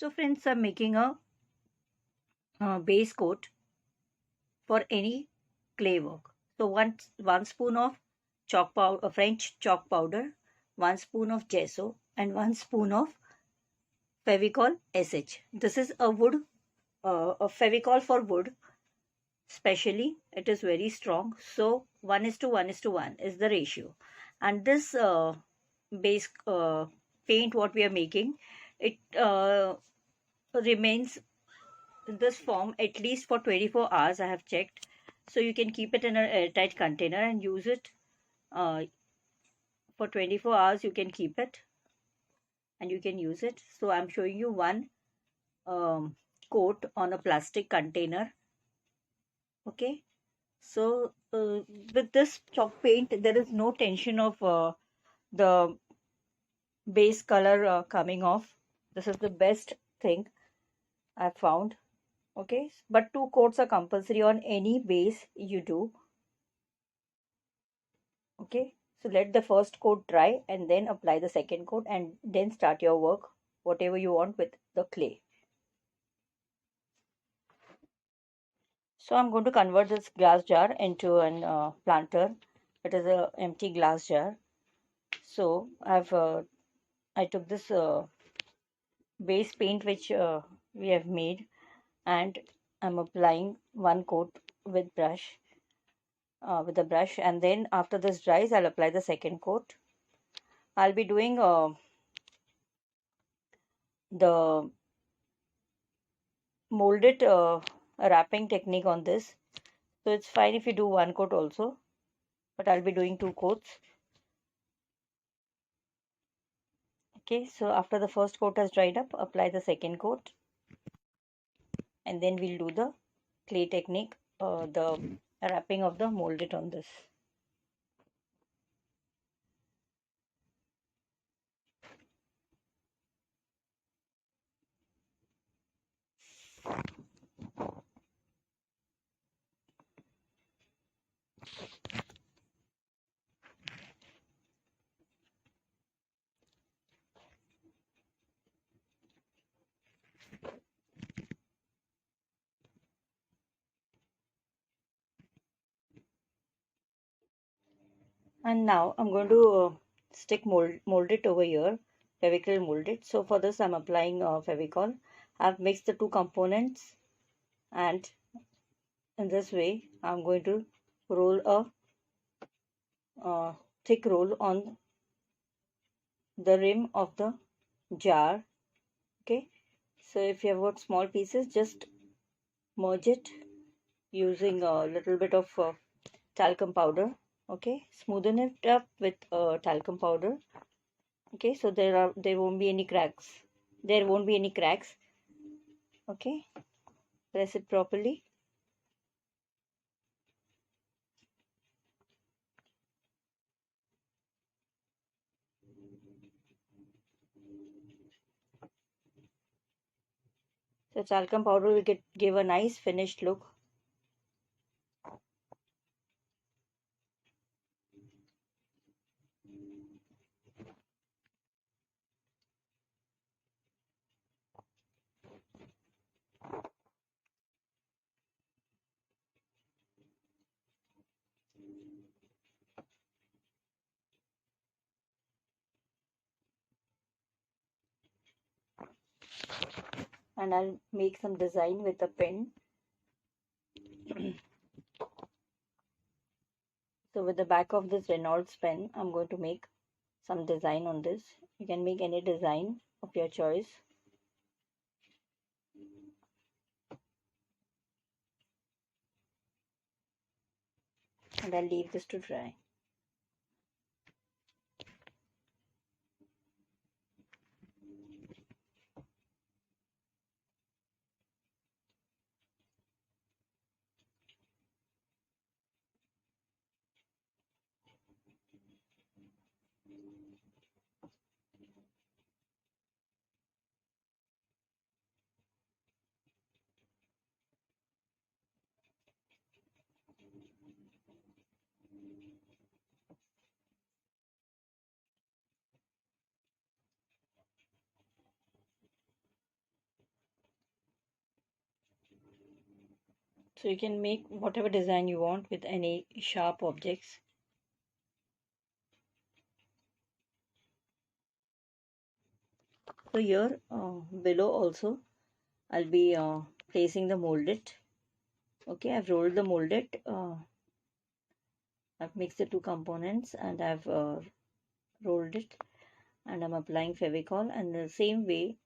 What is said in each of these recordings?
So friends, I'm making a base coat for any clay work. So one spoon of chalk powder, French chalk powder, 1 spoon of gesso, and 1 spoon of Fevicol SH. This is a wood, a Fevicol for wood. Specially, it is very strong. So 1:1:1 is the ratio. And this base paint what we are making, it remains in this form at least for 24 hours. I have checked. So you can keep it in an airtight container and use it for 24 hours. You can keep it and you can use it. So I'm showing you one coat on a plastic container. Okay. So with this chalk paint, there is no tension of the base color coming off. This is the best thing I found. Okay, but 2 coats are compulsory on any base you do. Okay, so let the first coat dry and then apply the second coat and then start your work whatever you want with the clay. So I'm going to convert this glass jar into an planter. It is a empty glass jar. So I took this base paint which we have made, and I'm applying 1 coat with brush with the brush, and then after this dries I'll apply the second coat. I'll be doing the molded wrapping technique on this, so it's fine if you do 1 coat also, but I'll be doing 2 coats. Okay, so after the first coat has dried up, apply the second coat, and then we'll do the clay technique, the wrapping of the molded on this. And now I'm going to stick mold it over here, Fevicryl molded. So for this I'm applying Fevicol. I've mixed the two components, and in this way I'm going to roll a thick roll on the rim of the jar. Okay, so if you have got small pieces, just merge it using a little bit of talcum powder. Okay, smoothen it up with talcum powder. Okay, so there won't be any cracks. There won't be any cracks. Okay, press it properly. So talcum powder will give a nice finished look. And I'll make some design with a pen. So with the back of this Reynolds pen, I'm going to make some design on this. You can make any design of your choice. And I'll leave this to dry. So you can make whatever design you want with any sharp objects. So here below also I'll be placing the molded. Okay, I've rolled the molded. I've mixed the two components and I've rolled it, and I'm applying Fevicol, and the same way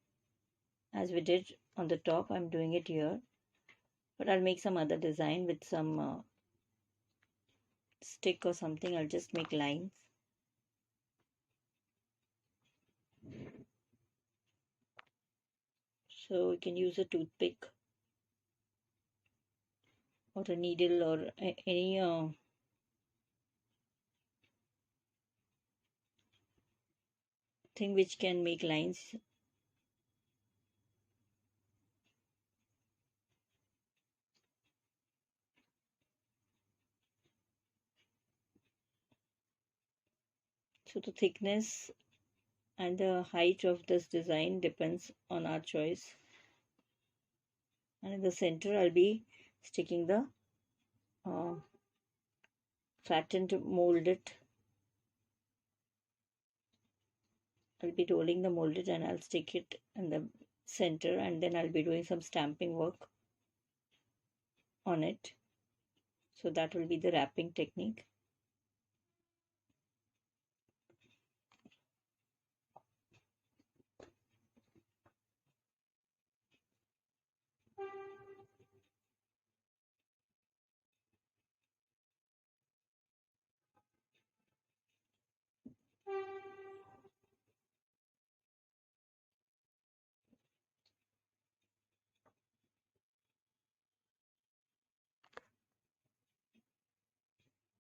as we did on the top I'm doing it here, but I'll make some other design with some stick or something. I'll just make lines. So you can use a toothpick or a needle or any thing which can make lines. So the thickness and the height of this design depends on our choice. And in the center I'll be sticking the uh, flattened molded. I'll be rolling the molded and I'll stick it in the center, and then I'll be doing some stamping work on it. So that will be the wrapping technique.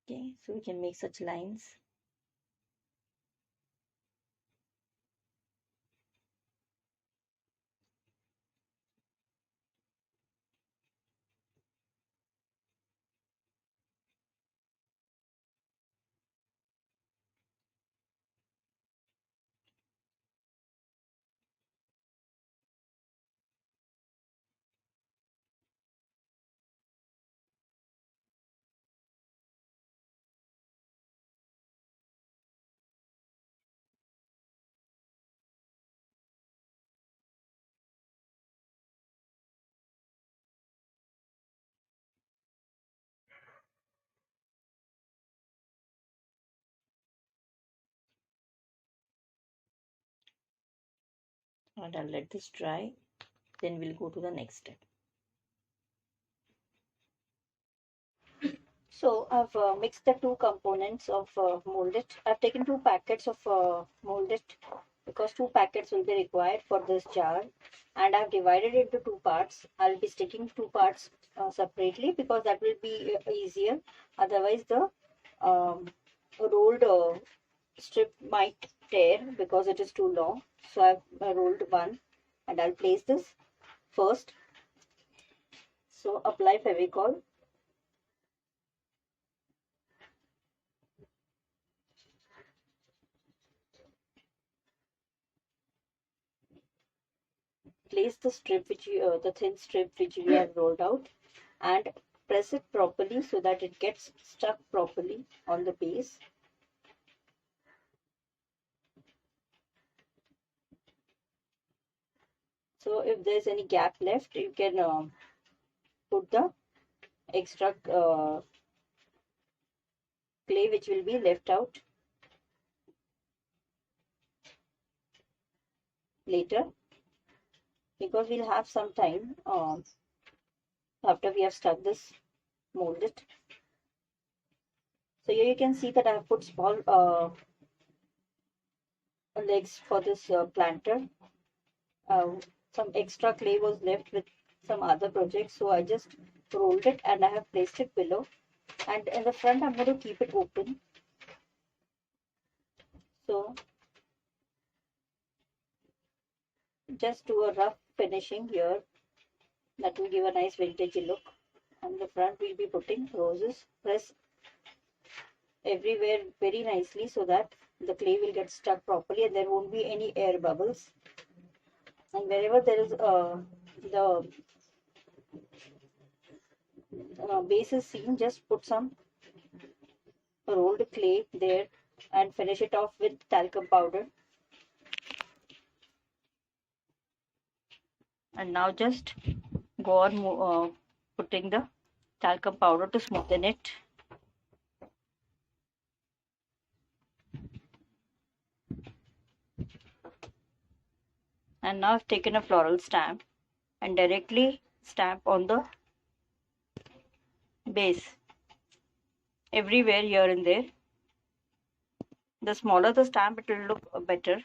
Okay, so we can make such lines. And I'll let this dry. Then we'll go to the next step. So I've mixed the two components of molded. I've taken two packets of molded because two packets will be required for this jar, and I've divided it into two parts. I'll be sticking two parts separately because that will be easier. Otherwise, the um, rolled strip might tear because it is too long. So I've rolled one, and I'll place this first. So apply Fevicol. Place the strip the thin strip which we have rolled out, and press it properly so that it gets stuck properly on the base. So if there's any gap left, you can put the extra clay which will be left out later, because we'll have some time after we have stuck this molded. So here you can see that I have put small legs for this planter. Some extra clay was left with some other projects, so I just rolled it and I have placed it below, and in the front I'm going to keep it open. So just do a rough finishing here, that will give a nice vintagey look. And the front we'll be putting roses. Press everywhere very nicely so that the clay will get stuck properly and there won't be any air bubbles. And wherever there is the base is seen, just put some rolled clay there and finish it off with talcum powder. And now just go on putting the talcum powder to smoothen it. And now I've taken a floral stamp and directly stamp on the base, everywhere here and there. The smaller the stamp, it will look better.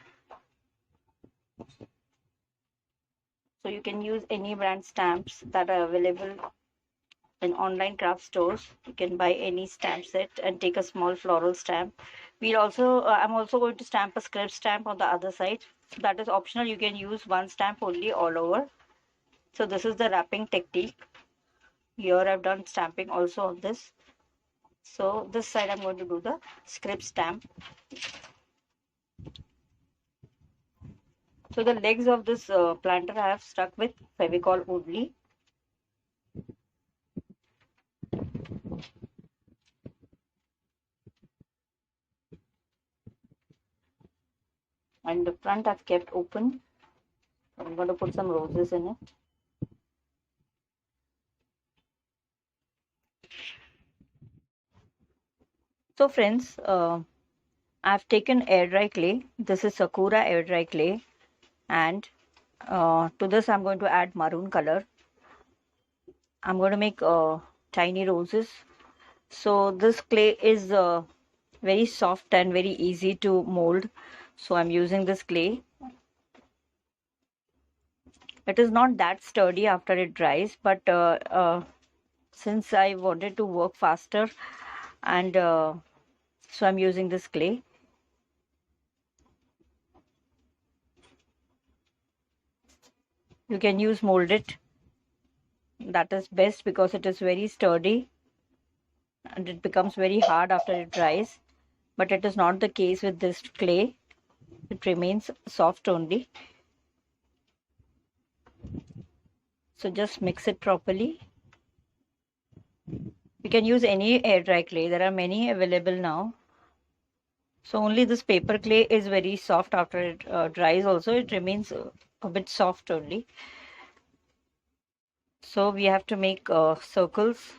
So you can use any brand stamps that are available in online craft stores. You can buy any stamp set and take a small floral stamp. We'll also I'm also going to stamp a script stamp on the other side. So that is optional. You can use one stamp only all over. So this is the wrapping technique. Here I've done stamping also on this. So this side I'm going to do the script stamp. So the legs of this planter I have stuck with Fevicol only. And the front I've kept open. I'm going to put some roses in it. So friends, I've taken air dry clay. This is Sakura Air Dry Clay, and to this I'm going to add maroon color. I'm going to make tiny roses. So this clay is very soft and very easy to mold. So I'm using this clay. It is not that sturdy after it dries, but since I wanted to work faster, and so I'm using this clay. You can use molded. That is best because it is very sturdy and it becomes very hard after it dries. But it is not the case with this clay. It remains soft only. So just mix it properly. You can use any air dry clay. There are many available now. So only this paper clay is very soft after it dries also. It remains a bit soft only. So we have to make circles.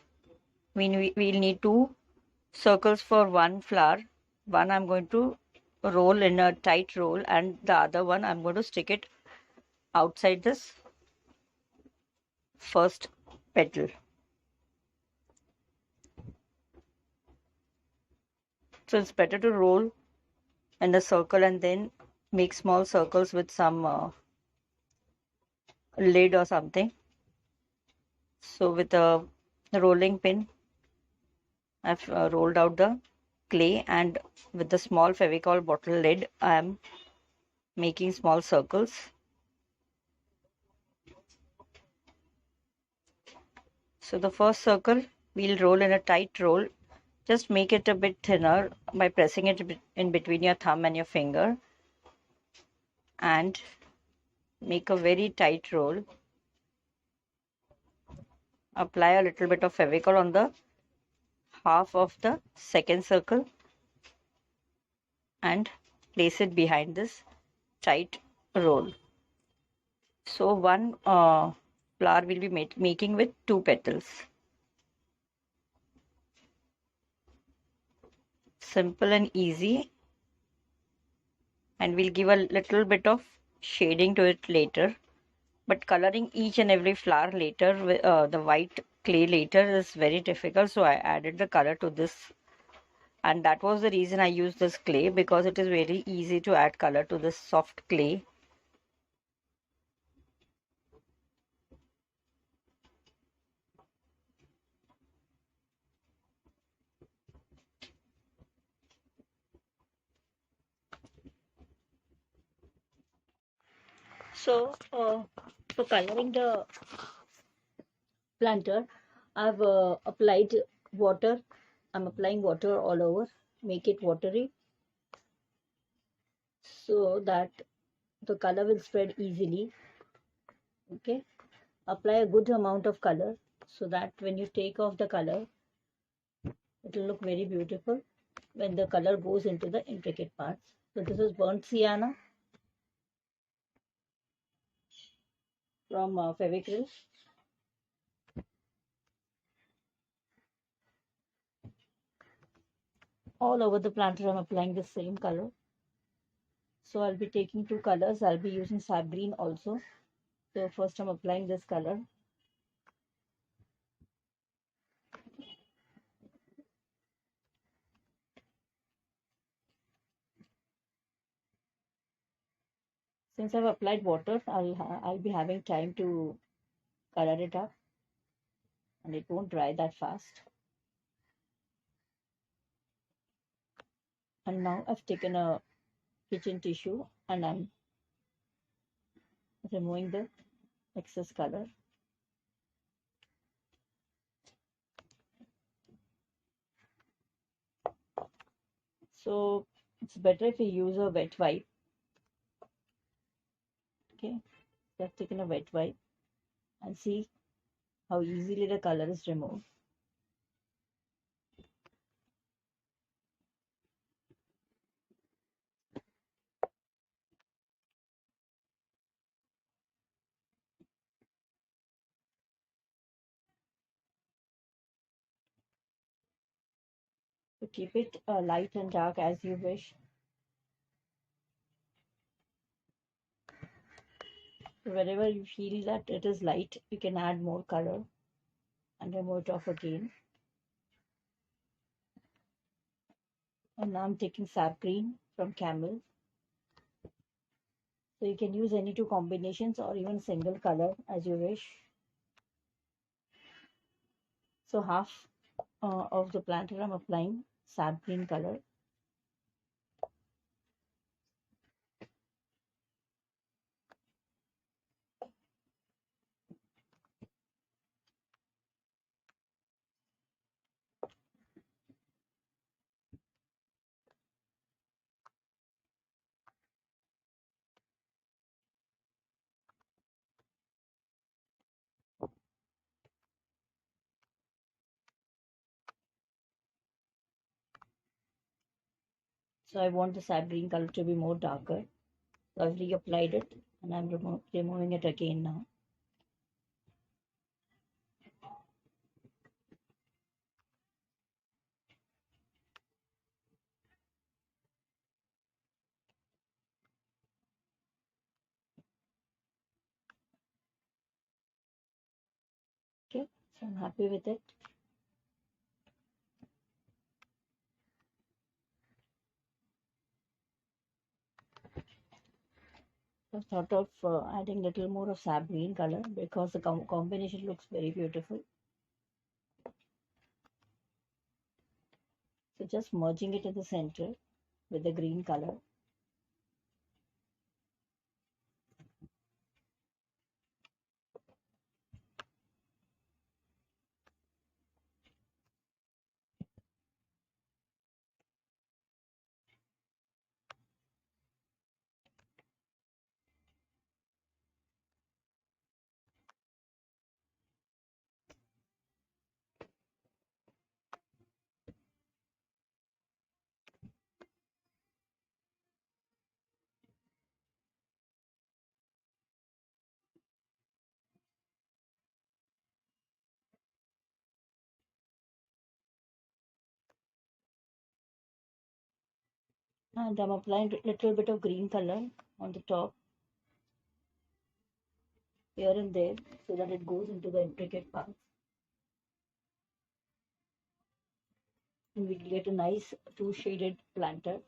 We'll need two circles for one flower. One I'm going to roll in a tight roll, and the other one I'm going to stick it outside this first petal. So it's better to roll in a circle and then make small circles with some lid or something. So with a rolling pin, I've rolled out the clay, and with the small Fevicol bottle lid, I am making small circles. So the first circle we'll roll in a tight roll. Just make it a bit thinner by pressing it in between your thumb and your finger, and make a very tight roll. Apply a little bit of Fevicol on the half of the second circle and place it behind this tight roll. So one flower will be making with two petals. Simple and easy, and we'll give a little bit of shading to it later, but coloring each and every flower later with the white clay later is very difficult, so I added the color to this, and that was the reason I used this clay, because it is very easy to add color to this soft clay. So for coloring the planter, I've applied water. I'm applying water all over, make it watery, so that the color will spread easily. Okay, apply a good amount of color. so that when you take off the color, it will look very beautiful when the color goes into the intricate parts. So this is burnt sienna from Fevicryl. All over the planter I'm applying the same color. So I'll be taking two colors. I'll be using Sap Green also. So first I'm applying this color. Since I've applied water, I'll be having time to color it up, and it won't dry that fast. And now I've taken a kitchen tissue and I'm removing the excess color. So it's better if you use a wet wipe. Okay, so I've taken a wet wipe and see how easily the color is removed. So keep it light and dark as you wish. So wherever you feel that it is light, you can add more color and remove it off again. And now I'm taking Sap Green from Camel. So you can use any two combinations or even single color as you wish. So half of the planter I'm applying Sap Green color. So I want the Sap Green color to be more darker. So I've reapplied it and I'm removing it again now. Okay, so I'm happy with it. I thought of adding a little more of Sap Green color because the combination looks very beautiful. So just merging it in the center with the green color. And I'm applying a little bit of green color on the top here and there so that it goes into the intricate parts. And we get a nice two shaded planter.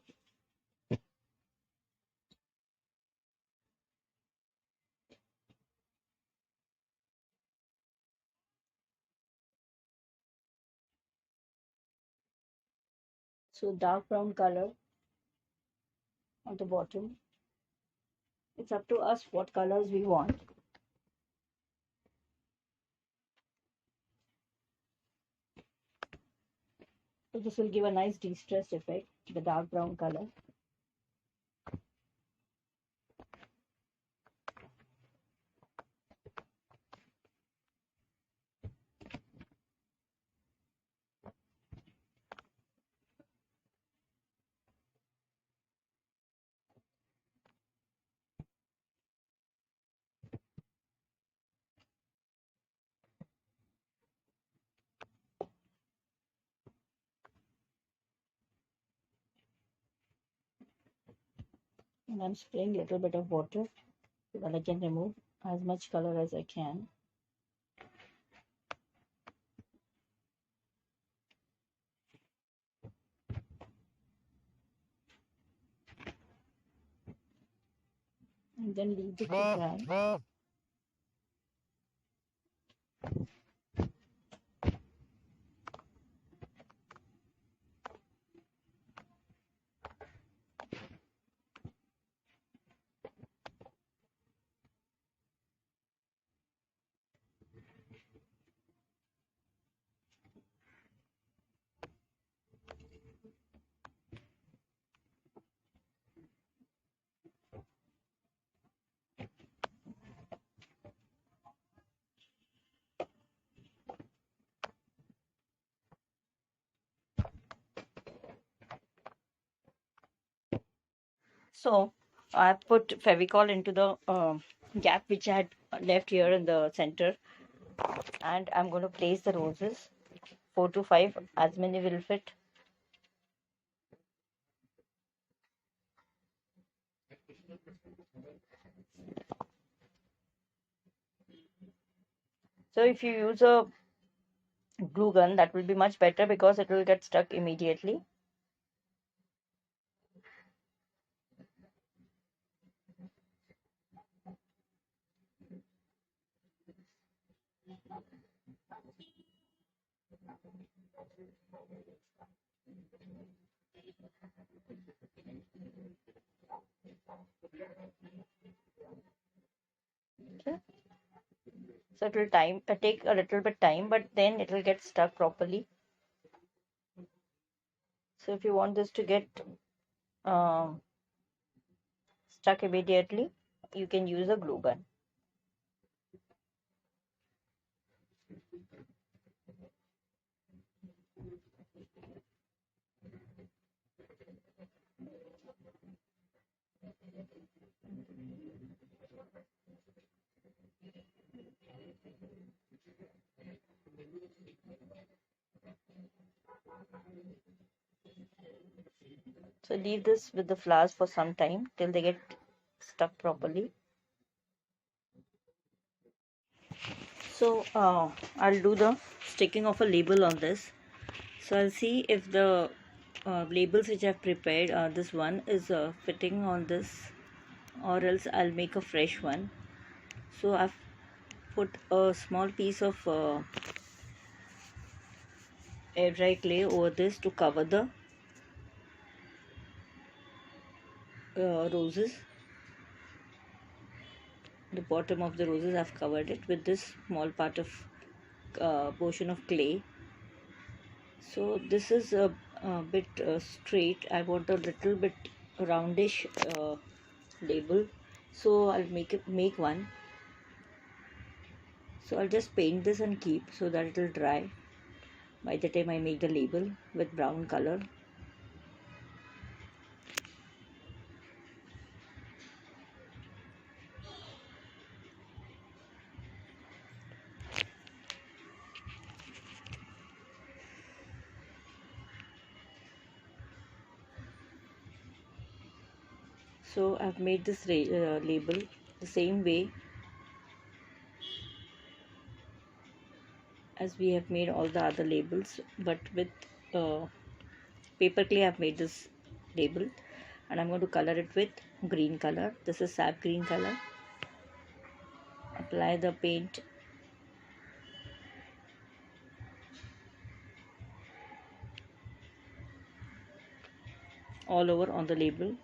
So dark brown color on the bottom. It's up to us what colors we want. So this will give a nice de-stressed effect, the dark brown color. And I'm spraying a little bit of water so that I can remove as much color as I can. And then leave it to dry. So I put Fevicol into the gap which I had left here in the center, and I'm going to place the roses, 4 to 5, as many will fit. So if you use a glue gun, that will be much better because it will get stuck immediately. Okay. So it will take a little bit time, but then it will get stuck properly. So if you want this to get um, stuck immediately, you can use a glue gun. So leave this with the flowers for some time till they get stuck properly. So I'll do the sticking of a label on this. So I'll see if the labels which I've prepared, this one is fitting on this, or else I'll make a fresh one. So I've put a small piece of air dry clay over this to cover the roses. The bottom of the roses, I've covered it with this small part of portion of clay. So this is a bit straight. I want a little bit roundish label, so I'll make one. So I'll just paint this and keep so that it will dry by the time I make the label with brown color. So I've made this label the same way as we have made all the other labels, but with paper clay I've made this label, and I'm going to color it with green color. This is sap green color. Apply the paint all over on the label.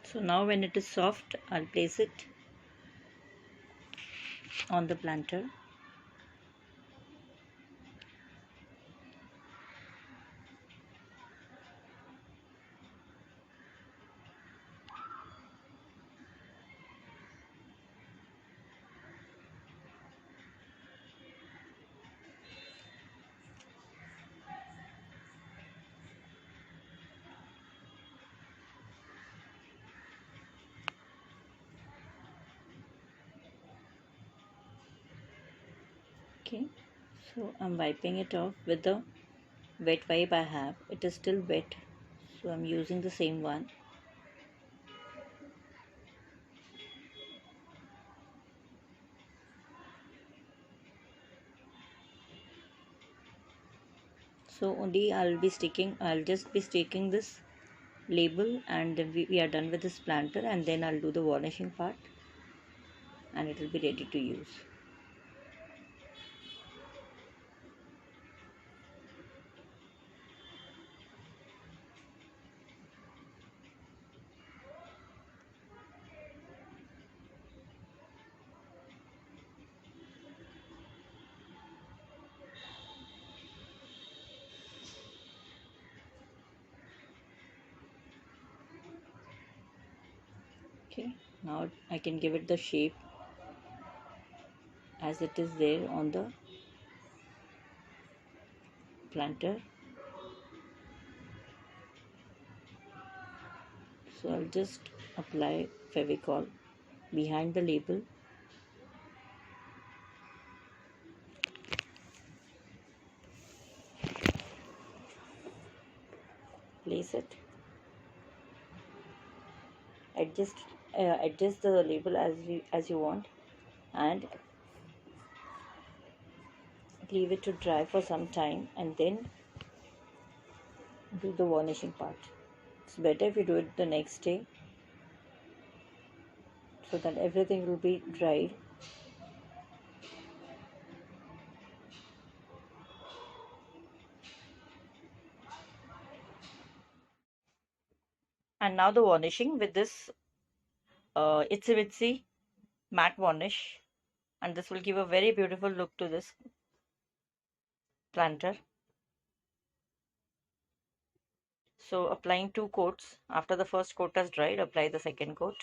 So now when it is soft, I'll place it on the planter. Okay, so I'm wiping it off with the wet wipe I have. It is still wet, so I'm using the same one. So only I'll just be sticking this label, and then we are done with this planter, and then I'll do the varnishing part and it will be ready to use. Okay, now I can give it the shape as it is there on the planter. So I'll just apply Fevicol behind the label. Place it. Adjust the label as you want, and leave it to dry for some time, and then do the varnishing part. It's better if you do it the next day, so that everything will be dried. And now the varnishing with this itsy bitsy matte varnish, and this will give a very beautiful look to this planter. So applying 2 coats. After the first coat has dried, apply the second coat.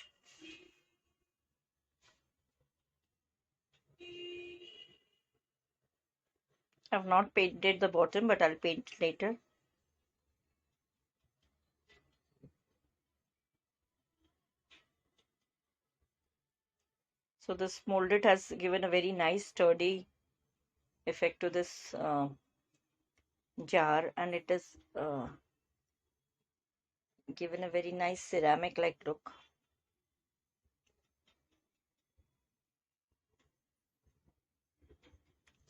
I've not painted the bottom, but I'll paint later. So this molded has given a very nice sturdy effect to this jar, and it is given a very nice ceramic like look.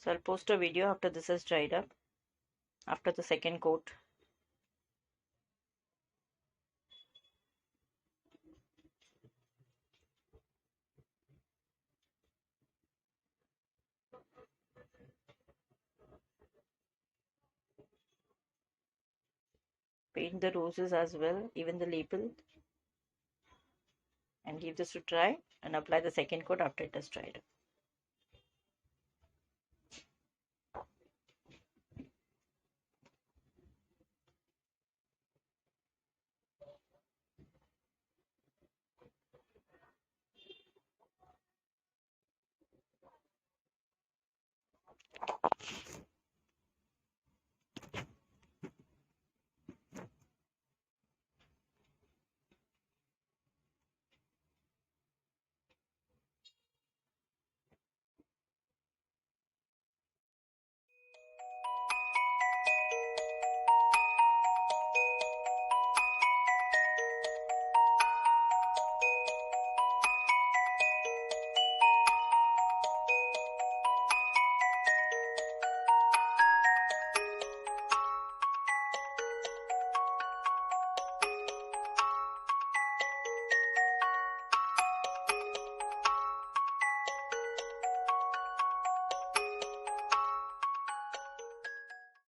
So I'll post a video after this is dried up, after the second coat. Paint the roses as well, even the label, and leave this to dry and apply the second coat after it is dried.